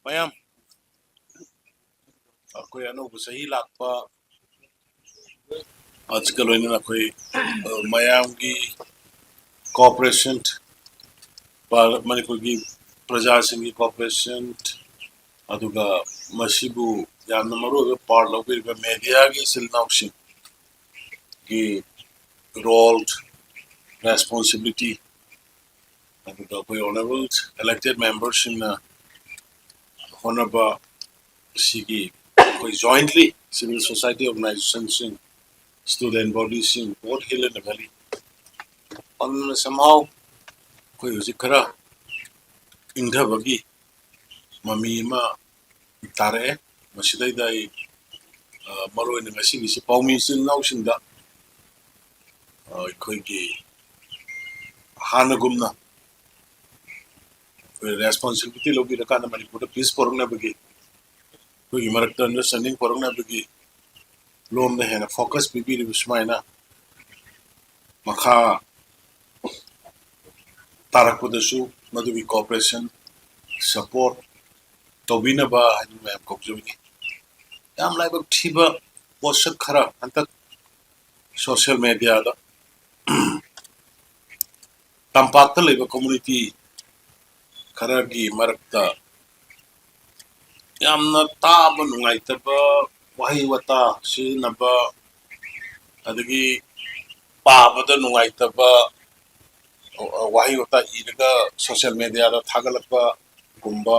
Mayam, aku yang nu bersih lakpa, आजकल इन्हें कोई mayam की cooperation, मणिपुर की प्रजा सिंह की cooperation, अदुगा मशीबु याना मरो पार लोगे का media की सिलनाउशिंग की role, responsibility, अदुगा कोई honorable elected members in honorable सिगी कोई jointly civil society organizations, student bodies in both hill and valley, and somehow कोई उसी करा इंधा बगी मम्मी माँ तारे मशीदाई दाई मरो इन मशी किसी पाउमी सिल नाउशिंदा कोई की हाना गुमना कोई responsibility लोगी रखा ना मणिपुर पीस पोरंगना बगी कोई मरकता understanding पोरंगना बगी लोम ने है ना focus बीबी रिविस्माय ना मखा तारक पदसु मधुबी cooperation support तोबिना बा हनी में आपको जोनी याम लाइक ठीबा पोषक खरा अंतक social media दा तंपाक्ता लेबा community खरा की मरकता याम ना ताब नुंगाई तबा वही वता सी नबा अदगी पाबदा नुंगाई तबा वही होता इनका social media दा थागलपा गुम्बा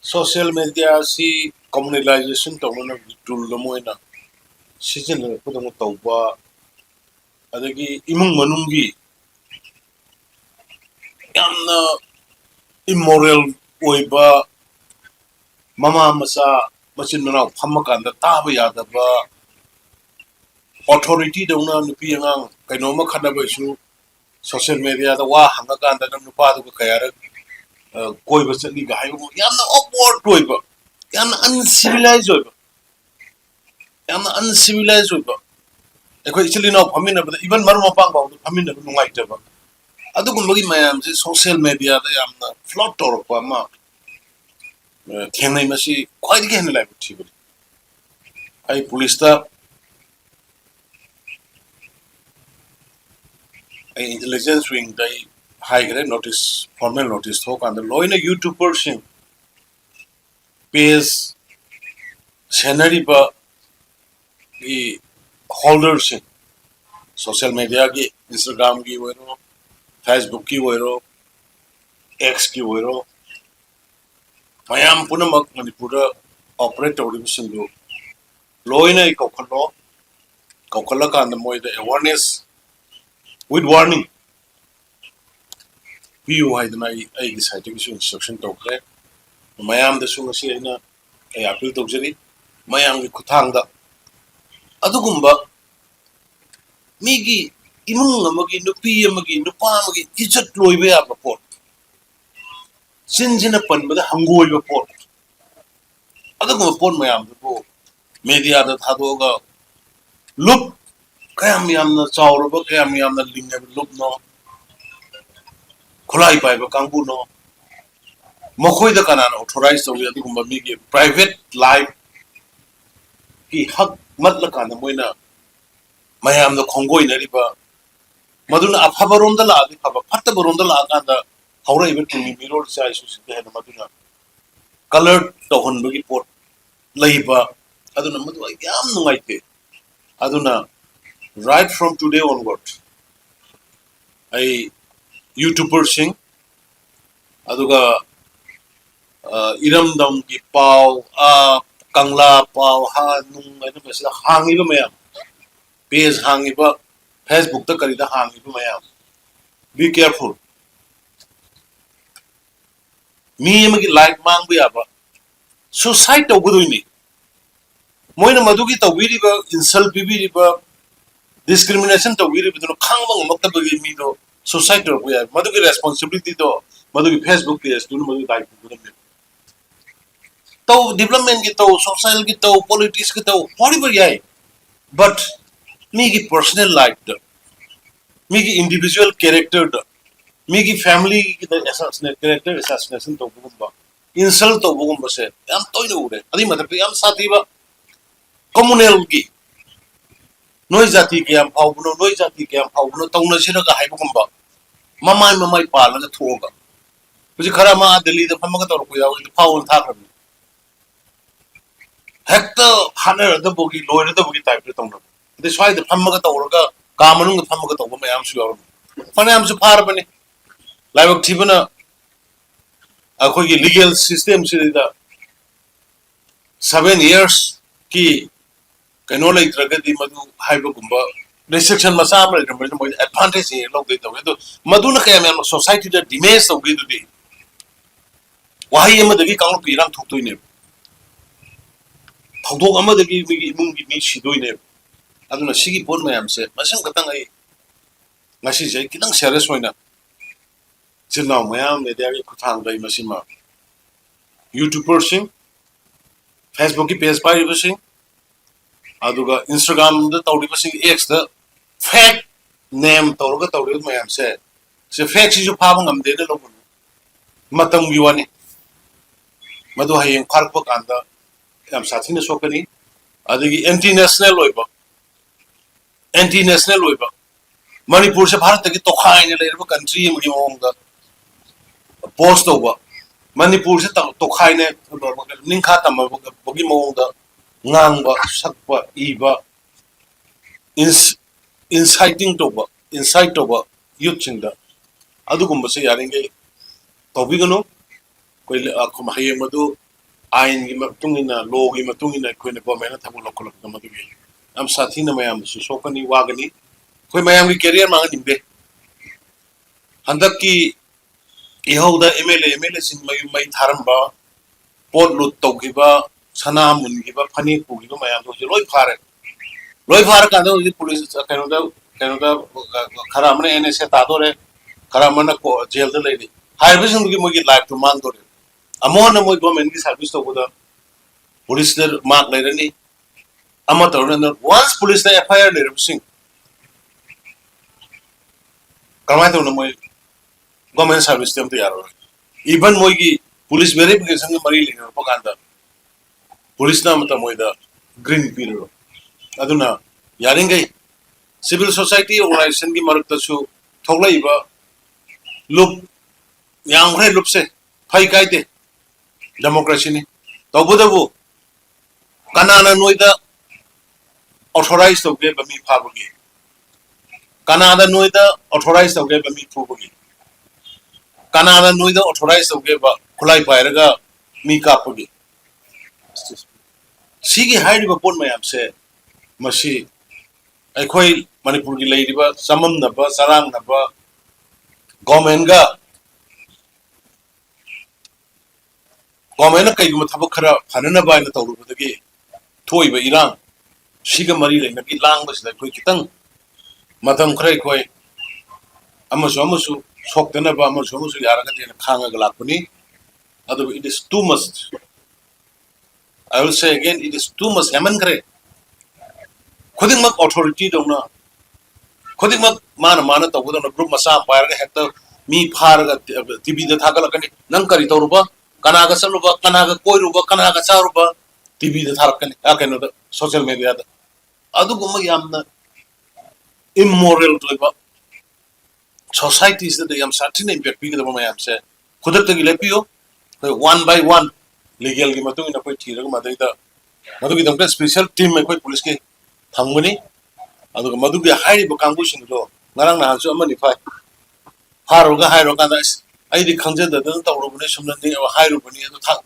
social media सी communalization तो उन्होंने tool लमोइना सीजन कुछ तो तौबा अदगी इमुंग मनुंगी यामना immoral ओइबा ममा मसा मचिन मनाव फम्मकांदा ताबा यादबा authority दौना नुपी अंगांग कइनोमा खनाबसु social media दा वा हंगाकांदा नम नुपा दु कयारक कोई बचनी गाय वो यामना awkward ओइबा यामना uncivilized ओइबा यामना uncivilized ओइबा एखो इचली नाव फमिनबदा इवन मरम पांग बाउ फमिनब नुंगाइतबा अदुगुमबगी मयाम से social media दा यामना float तोरपा मा थेंगनाइ मसी क्वाइदगी हेन लाइफ थिबि आई पुलिस दा intelligence wing dai high grade notice formal notice thok and loina youtuber sing page scenery ba gi holders sing social media gi Instagram gi wero Facebook ki wero X ki wero mayam punamak manipura operate audition do loina kokhala kan moy the awareness with warning PU haidna ai deciding instruction tokre mayam da sunga si aina ai appeal tokjari mayam gi khuthang da adugumba migi imung amagi nupi amagi nupa amagi ijat loibe ya pot sinjina panbada hangoi ba pot adugumba pot mayam do media da thadoga look kayam yamna chawraba kayam yamna lingna lupno khulai pai ba kangbu no mokhoi da kana authorize to ya dugumba mi ge private life ki hak matla kana moina mayam no khongoi na riba maduna aphabarom da la di phaba phatta barom da la ka da haurai ba tumi miror sai su sidhe na maduna colored to honbu gi pot leiba aduna madu yam nungaite aduna right from today onward, I YouTuber sing, aduga iram dam ki pau kangla pau ha nung anu mesla hangi ba mayam page hangi ba Facebook ta kari da hangi ba mayam be careful mi magi like mang ba ba suicide to guduni moina madugi to wiri ba insult bibiri ba discrimination to we with no kangwang maktabagi mi do society we have madugi responsibility do madugi Facebook page do madu dai to development ki to social ki to politics ki to whatever yai but me ki personal life do migi individual character da migi family ki da assassinate character assassination to bugumba insult to bugumba se yam toy no ure adi matlab yam satiba communal gi noi jati ke yam phaubuno noi jati ke yam phaubuno tawna sira ga hai bugumba mamai pala ga thoga kuji khara ma delhi da phamaga tor ko yaw phawul tha kham hekta haner da bogi loire da bogi type tawna de swai da phamaga tawra ka manung da phamaga tawba mayam su yaw phane am su phar bani laibak thibana akhoi gi legal system sida 7 years ki kaino lai tragadi madu haiba gumba restriction masa amre mo advantage e lo de to madu na kaya me society da dimage to gi du wahi ama dagi kang pirang thok toine thok ama dagi mi imung gi mi sidoine aduna sigi pon mayam se masang katang ai ngasi je kitang serious hoina chilnaw mayam media gi kuthang dai masima youtuber sing facebook ki page pai sing aduga instagram da tawdi sing x da fake name tawga tawdi mayam se fake si ju phaba ngam de lo matam gi wani madu hayeng kharpa kanda yam sathina sokani adigi anti national oiba manipur se bharat ki tokhai ne leirba country mi ongda post over manipur se tokhai ne ningkha tam bogi mongda ngangba sakpa iba inciting toba youth chinda adugumba se yaringe tobigano koi akhum haye madu ain gi matungina law gi matungina koi ne government na thabu lokol ka madu gi am sathi na mayam su sokani wagani koi mayam gi career ma ngin be handak ki ihoda mla sin mai tharamba pot lut togiba sana mun gi ba phani ku gi mayam do loi phar ka do police kaino da khara amne ene se ta do re khara mana ko jail da lei hai bisung gi mo gi life to man do amon mo government ki service to boda police der mark lairani ama torna once police na fir le sing kamai to mo government service tem to yaro even mo gi police verification ki mari le ko kanda police na mata mo da green period aduna yaringai civil society organization ki maruk ta su thoglai ba look yang re look se phai kai te democracy ni tawbudabu kanana noida authorized to ge bami phabugi kanada noida authorized to ge bami phubugi kanada noida authorized to ge ba khulai pairaga mi kapugi sigi haidi ba pon mayam se masi aikhoi manipur gi leiriba samam na ba sarang na ba government ga government kai guma thabak khara phanana ba na tawru badagi thoi ba irang siga mari le nagi lang ba sida koi kitang matam khrai koi amasu soktana ba amasu yaraga de khanga ga lakuni adu it is too much. I will say again, it is too much heman khare khuding mak authority dona khuding mak mana tawbu group masa bayar ga hekta mi phar ga tv da thakala kani nang kari tawruba kanaga saluba kanaga koiruba kanaga charuba tv da tharakani akeno da social media da adu gumma yamna immoral toiba societies da yam satin impact bi da mayam se khudak tagi lepiyo one by one legal gi matung ina koi thiraga madai da madu gi damka special team me koi police ke thangmani adu madu gi hairi ba kangbu sing do ngarang na su amani phai haroga hairo kada ai di khangje da da tawro bune sumna ni hairu buni adu thak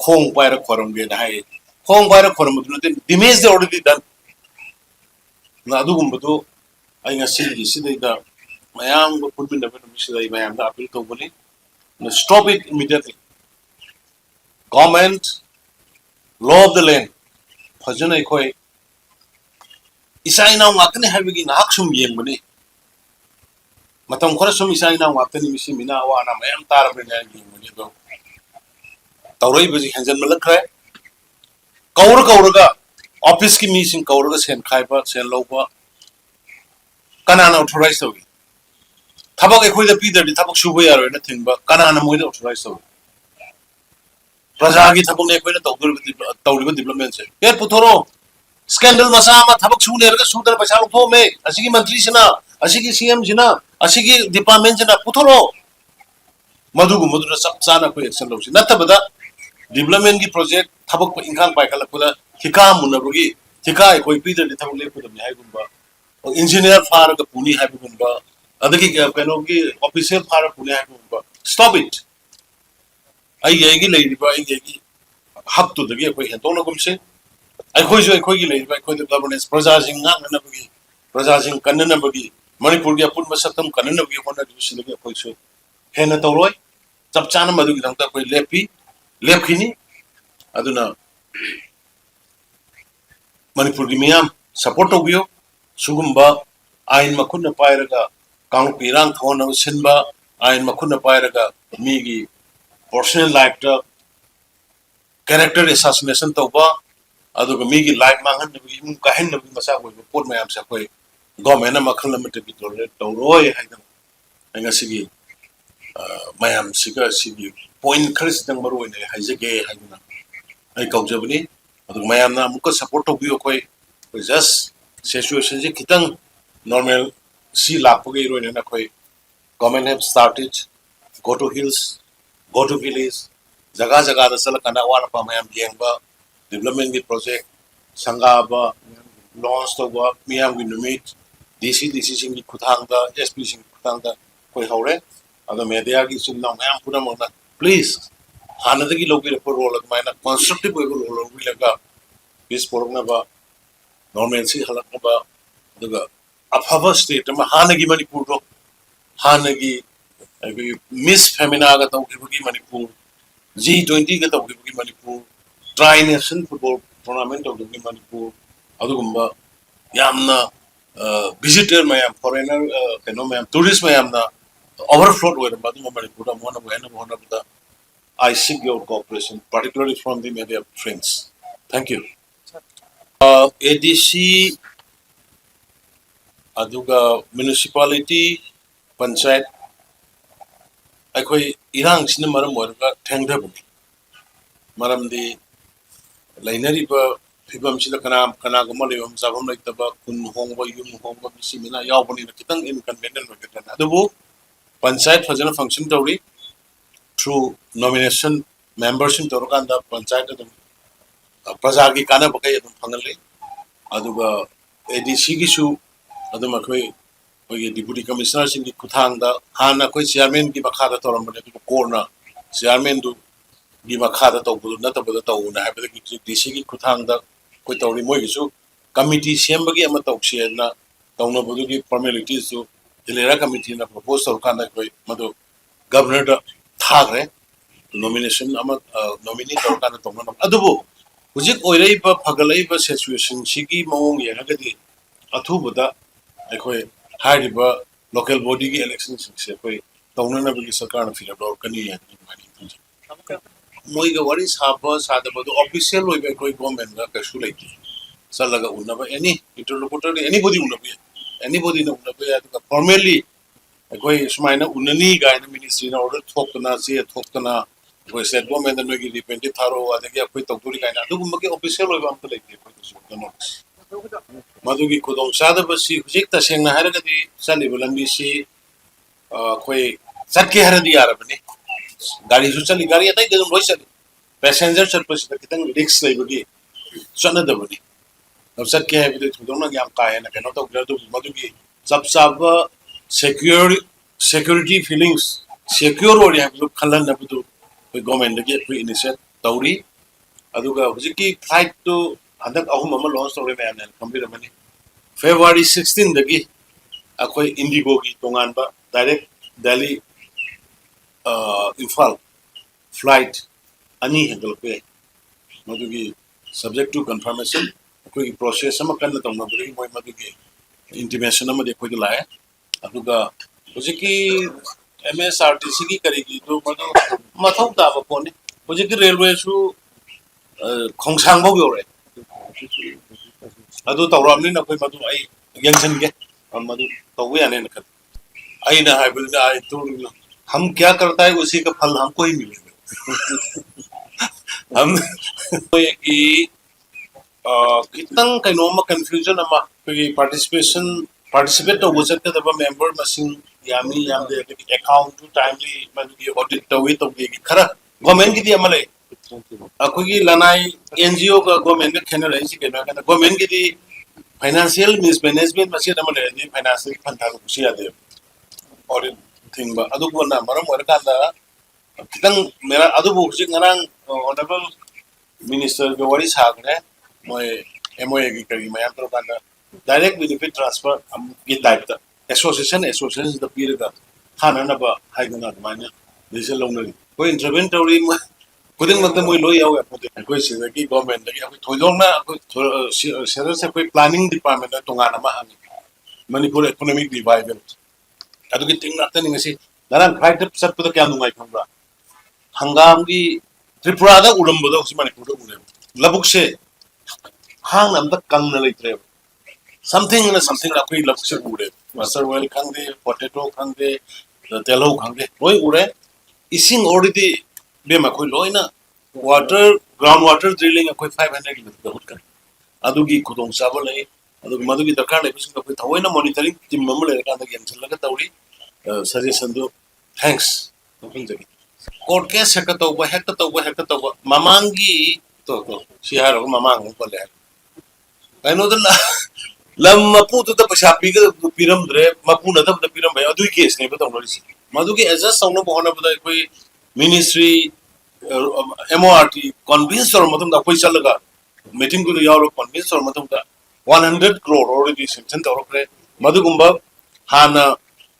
khong paira khoram ge da hai khong paira khoram du de image de already done na adu gum bu ai nga sigi sidai da mayam ko pulbin da bani sidai mayam da appeal to buni na stop it immediately government law of the land phajana khoi isai na ngakni habigi na haksum yeng bani matam khora sum isai na ngakni misi mina wa na mayam tar bani yeng bani do tawroi buji hanjan malakra kauraga office ki meeting kauraga sen khaiba sen loba kanana authorize to ꯊꯕꯛ ꯑꯩꯈꯣꯏꯗ ꯄꯤꯗ꯭ꯔꯗꯤ ꯊꯕꯛ ꯁꯨꯕ ꯌꯥꯔꯣꯏꯅ ꯊꯤꯡꯕ ꯀꯅꯥꯅ ꯃꯣꯏꯗ authorise ꯇꯧꯏ ꯄ꯭ꯔꯖꯥꯒꯤ ꯊꯕꯛꯅꯦ ꯑꯩꯈꯣꯏꯅ ꯇꯧꯔꯤꯕ ꯗꯤꯕ꯭ꯂꯞꯃꯦꯟꯁꯦ ꯍꯦꯠ ꯄꯨꯊꯣꯔꯛꯑꯣ ꯁ꯭ꯀꯦꯟꯗꯜ ꯃꯆꯥ ꯑꯃ ꯊꯕꯛ ꯁꯨꯅꯦꯔꯒ ꯁꯨꯗꯅ ꯄꯩꯁꯥ ꯂꯧꯊꯣꯛꯑꯝꯃꯦ ꯑꯁꯤꯒꯤ ꯃꯟꯇ꯭ꯔꯤꯁꯤꯅ ꯑꯁꯤꯒꯤ ꯁꯤꯑꯦꯝꯁꯤꯅ ꯑꯁꯤꯒꯤ ꯗꯤꯄꯥꯔꯠꯃꯦꯟꯁꯤꯅ ꯄꯨꯊꯣꯔꯛꯑꯣ ꯃꯗꯨꯒꯨꯝꯕꯗꯨꯅ ꯆꯞ ꯆꯥꯅ ꯑꯩꯈꯣꯏ ꯑꯦꯛꯁꯟ ꯂꯧꯁꯤ ꯅꯠꯇꯕꯗ ꯗꯤꯕ꯭ꯂꯞꯃꯦꯟꯒꯤ ꯄ꯭ꯔꯣꯖꯦꯛ ꯊꯕꯛ ꯏꯪꯈꯥꯡ ꯄꯥꯏꯈꯠꯂꯛꯄꯗ ꯊꯤꯀꯥ ꯃꯨꯟꯅꯕꯒꯤ ꯊꯤꯀꯥ ꯑꯩꯈꯣꯏ ꯄꯤꯗ꯭ꯔꯗꯤ ꯊꯕꯛ ꯂꯦꯞꯀꯗꯕꯅꯤ ꯍꯥꯏꯕꯒꯨꯝꯕ इंजीनियर फारग पुनी हाइबगुंबा अदगी कनोगी ऑफिशियल फारग पुनी हाइबगुंबा स्टॉप इट आई लेरिबा आई हक तो दगी कोई हेतोनगुमसे अखोइजो अखोइगी लेरिबा अखोइ द गवर्नेंस प्रजासिंग नांगनबगी प्रजासिंग कन्ननबगी मणिपुर की अपुन मसक्तम कन्ननबगी होना दुसिलगी अखोइसो हेना तौरोय चप चाना मदुगी दंता कोई लेपखिनी अदुना मणिपुर की मियाम सपोर्ट तौबियो सुगुम्बा आइन मखुन पायरगा कांगपि इरांग थोन सिनबा आइन मखुन पायरगा मीगी पर्सनल लाइफ ता कैरेक्टर असैसिनेशन तौबा अदुगा मीगी लाइफ मांगन नबी इमुं काहन नबी मसा कोइ पोट मयाम सा कोइ गवर्नमेंट मखल लमते बि तौरोय हाइदन अंगसिगी मयाम सिगा सिगी पॉइंट खरस दंग मरोइने हाइजगे हाइदना आई कौजबनी अदुगा मयामना मुका सपोर्ट तौबियो कोइ जस्ट सिचुएशन जे खितंग नॉर्मल सी लापगे इरोइने ना कोइ government have started go to hills go to village जगह जगह दा चल कना वाला पा मयाम येंबा डेवलपमेंट की प्रोजेक्ट संगाबा लॉन्च तौबा मियाम की नुमित डीसी सिंग की खुथांगदा एसपी सिंग खुथांगदा कोइ हौरे अदो मीडिया की सुनना मयाम पुरा मना प्लीज हानदगी लोगी रोल माइना कंस्ट्रक्टिव ओइबो रोल लगा पीस पोरगनाबा नॉर्मल सी हलकनाबा दुगा अफबा स्टेट में हानगी मणिपुर रो हानगी मिस फेमिना का तौखिबगी मणिपुर G20 का तौखिबगी Manipur tri nation football tournament तौखिबगी मणिपुर अदुगुम्बा यामना विजिटर मयाम फॉरेनर कनो मयाम टूरिस्ट मयामना ओवरफ्लो ओइरबा दुगा मणिपुर मोना बहना होनबदा I seek your cooperation particularly from the media friends thank you ADC अदुगा municipality panchayat अखोई इरांग सिन मरम ओरगा थेंगदबनी मरमदी लाइनरिबा फिबम सिदा कना गम लेबम जाबम लैतबा कुन होंगबा युम होंगबा मिसिमिना यावबनी खितंग इनकन्वीनियंट ओगेतना अदुबु पंचायत फजन फंक्शन तौरी थ्रू नॉमिनेशन मेंबरशिप तौरकांदा पंचायत अदुम प्रजा की काना बकै अदुम फंगले अदुगा ADC गिसु अदुम अखोई कोई डिप्यूटी कमिश्नर सिंह की खुथांगदा हाना कोई चेयरमैन की मखादा तौरमने कोरना चेयरमैन दु की मखादा तौबदु नतबदा तौना हाबदा की डीसी की खुथांगदा कोई तौरी मोइगिसु कमिटी सेमबगी अमा तौसियना तौनबदु की फॉर्मेलिटीज जो इलेरा कमिटी ना प्रपोज तौरकांदा कोई मदु गवर्नर दा थागरे नॉमिनेशन अमा नॉमिनी तौरकांदा तौना अदुबु हुजिक ओइरैबा फगलैबा सिचुएशन सिगी मओंग येगदी अथुबदा अखोई हारिबा लोकल बॉडी की इलेक्शन से कोई तौननबगी सरकार फिलअप कनी है मोइगा वरी साबा सादबदो ऑफिशियल होइबे कोई गवर्नमेंट का कशु लेती चलगा उन्नबा एनी इंटरलोकुटर एनीबॉडी उन्नबे एनीबॉडी न उन्नबे या फॉर्मली कोई सुमाइना उन्ननी गाइना मिनिस्ट्री ना ऑर्डर थोकना से थोकना कोई स्टेट गवर्नमेंट न की डिपेंड थारो अदगी कोई तौदुरी गाइना अदुगुमगे ऑफिशियल होइबा अमत लेती कोई सुकनो मधुगी खुदों चादबसी हुजिक तसेंगना हारगदी चलिबो लंबीसी कोई चटके हरदी यारबनी गाड़ी सु चली गाड़ी अतै गजम लोइ चली पैसेंजर चलपसी कितंग रिस्क लेबगी चनदबनी अब चटके हाबदे खुदोंना याम कायना कनो तौग्रदु मधुगी सब सब सिक्योरिटी फीलिंग्स सिक्योर ओरि हाबदु खलनबदु कोई गवर्नमेंट दगी कोई इनिशिएट तौरी अदुगा हुजिकी फ्लाइट तो हदक अहुम अमा लॉन्च तौरे मैम ने कंप्लीट February 16 दगी अखोई इंडिगो की तोंगानबा डायरेक्ट दिल्ली इम्फाल फ्लाइट अनि हेंगलपे मदुगी सब्जेक्ट टू कंफर्मेशन अखोई प्रोसेस अमा कन्न तौनबरी मोय मदुगी इंटिमेशन अमा देखोइ लाए अदुगा हुजिकी MSRTC की करेगी तो मदु मथौ ताबा पोने हुजिकी रेलवे सु खोंसांगबो योरे अदु तौरामनि न कोई मदु आई यंगसन के मदु तौवे याने न आईना हाइबल आई तो हम क्या करता है उसी का फल हमको ही मिलेगा हम कोई की kitang kainoma confusion ama koi participate to wujat ka daba member masing yami yam de account to timely man ki audit to wi to ki khara government ki di amale akoi ki lanai NGO ka government ka khena lai si kena kana government ki di financial mismanagement masi amale ni financial phanta ko si ade audit thing ba adu ko na maram war ka da kitang mera adu bu si ngarang honorable minister ko wari sagne moi MOA की करी मैं तो कहना direct benefit transfer हम ये type ता association ता पीर का खाना ना बा हाई गंगा मान्य जैसे लोग नहीं कोई intervene टोरी में कुछ मत मोई लोई आओ कोई सीधा की government की कोई थोड़ा ना कोई शहर से कोई planning department तो गाना में हम Manipur economic revival अतो की थिंग नाते नहीं ऐसी नारायण फ्लाइट सब तो क्या दूंगा इतना बड़ा हंगाम की त्रिपुरा दा उड़म बदो उसी मणिपुर दा उड़े लबुक से hang nam da kang na litre something na something la koi lak se ure master oil khang de potato khang de telo khang de loi ure ising already be ma koi loi na water ground water drilling koi 500 km da hut kan adu gi khudong sa ba lai adu madu gi dakar le bising koi thawai na monitoring team member le ka da gen chal la tawri suggestion do thanks court case hekta to ba mamangi to si haro mamang ko le kano da lam mapu to ta pasha pi ga piram dre mapu na da piram bhai adu case ne bata nori si madu ke as a sauna bahana bada koi ministry MORT convince or matum da koi chalaga meeting ko yaw convince or matum da 100 crore already sanction ta rokre madu gumba hana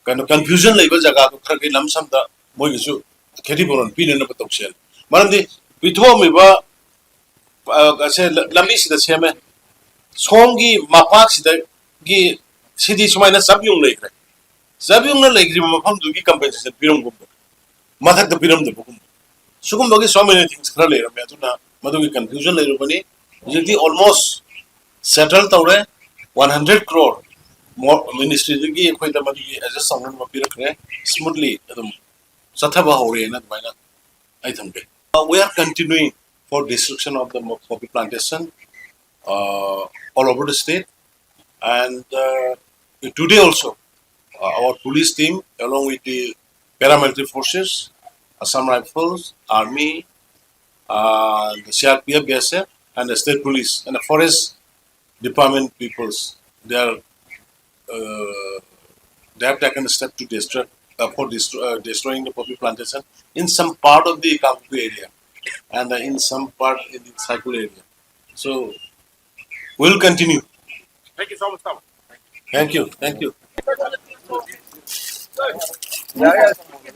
kano confusion leiba jaga ko khar ke lam sam da moi gisu kheti boron pi ne na bata sel maram di pitho me ba ase lambi si da seme Songi mapak sidagi sidi sumaina sabyung lekre sabyung na lekri mafam dugi compensation piram gumbo mathak da piram de bukum sugum bagi so many things khara le ram ya na madugi confusion le rubani jodi almost settled tawre 100 crore more ministry gi khoi da madi as a sangran ma pirakre smoothly adum sathaba hore na baina I think we are continuing for destruction of the coffee plantation all over the state, and today also our police team along with the paramilitary forces, Assam Rifles, Army, the CRPF, BSF, and the state police and the forest department peoples, they have taken a step to destroy destroying the poppy plantation in some part of the Kapuku area and in some part in the Cycle area. So we'll continue. Thank you so much, Tom. Thank you. Thank you. Yeah, yeah.